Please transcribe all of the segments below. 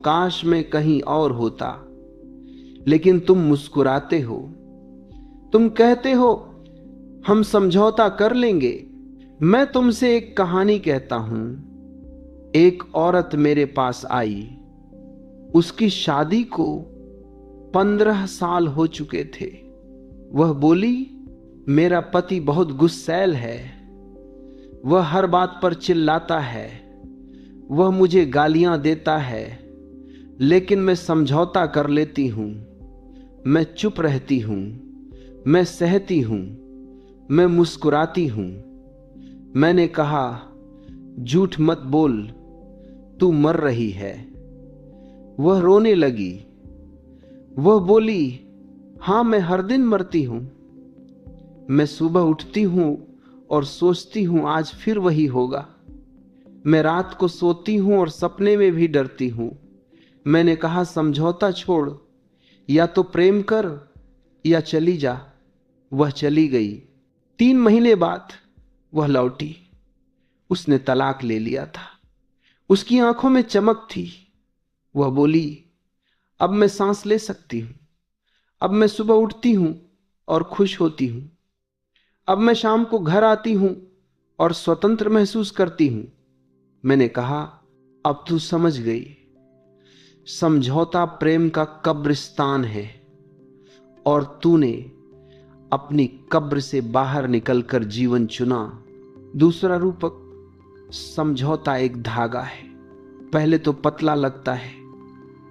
काश मैं कहीं और होता, लेकिन तुम मुस्कुराते हो। तुम कहते हो हम समझौता कर लेंगे। मैं तुमसे एक कहानी कहता हूं। एक औरत मेरे पास आई। उसकी शादी को 15 साल हो चुके थे। वह बोली, मेरा पति बहुत गुस्सैल है। वह हर बात पर चिल्लाता है। वह मुझे गालियां देता है, लेकिन मैं समझौता कर लेती हूं। मैं चुप रहती हूं। मैं सहती हूं। मैं मुस्कुराती हूं। मैंने कहा, झूठ मत बोल, तू मर रही है। वह रोने लगी। वह बोली, हां, मैं हर दिन मरती हूं। मैं सुबह उठती हूं और सोचती हूं आज फिर वही होगा। मैं रात को सोती हूं और सपने में भी डरती हूं। मैंने कहा, समझौता छोड़, या तो प्रेम कर या चली जा। वह चली गई। 3 महीने बाद वह लौटी। उसने तलाक ले लिया था। उसकी आंखों में चमक थी। वह बोली, अब मैं सांस ले सकती हूं। अब मैं सुबह उठती हूं और खुश होती हूं। अब मैं शाम को घर आती हूं और स्वतंत्र महसूस करती हूं। मैंने कहा, अब तू समझ गई। समझौता प्रेम का कब्रिस्तान है, और तूने अपनी कब्र से बाहर निकलकर जीवन चुना। दूसरा रूपक, समझौता एक धागा है। पहले तो पतला लगता है।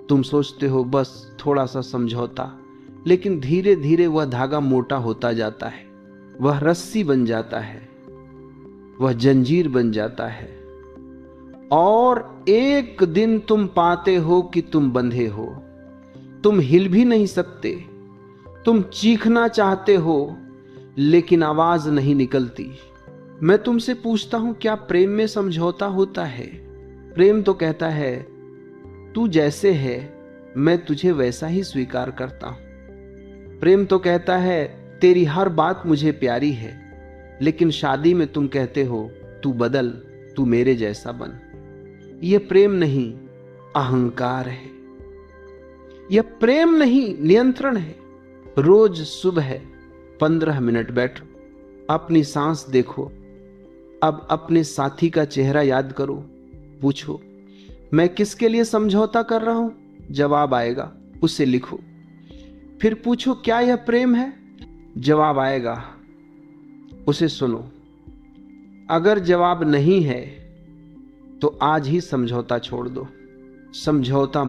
तुम सोचते हो बस थोड़ा सा समझौता, लेकिन धीरे धीरे वह धागा मोटा होता जाता है। वह रस्सी बन जाता है। वह जंजीर बन जाता है। और एक दिन तुम पाते हो कि तुम बंधे हो। तुम हिल भी नहीं सकते। तुम चीखना चाहते हो, लेकिन आवाज नहीं निकलती। मैं तुमसे पूछता हूं, क्या प्रेम में समझौता होता है? प्रेम तो कहता है, तू जैसे है मैं तुझे वैसा ही स्वीकार करता हूं। प्रेम तो कहता है, तेरी हर बात मुझे प्यारी है। लेकिन शादी में तुम कहते हो, तू बदल, तू मेरे जैसा बन। यह प्रेम नहीं, अहंकार है। यह प्रेम नहीं, नियंत्रण है। रोज सुबह 15 मिनट बैठो, अपनी सांस देखो। अब अपने साथी का चेहरा याद करो। पूछो, मैं किसके लिए समझौता कर रहा हूं? जवाब आएगा, उसे लिखो। फिर पूछो, क्या यह प्रेम है? जवाब आएगा, उसे सुनो। अगर जवाब नहीं है, तो आज ही समझौता छोड़ दो। समझौता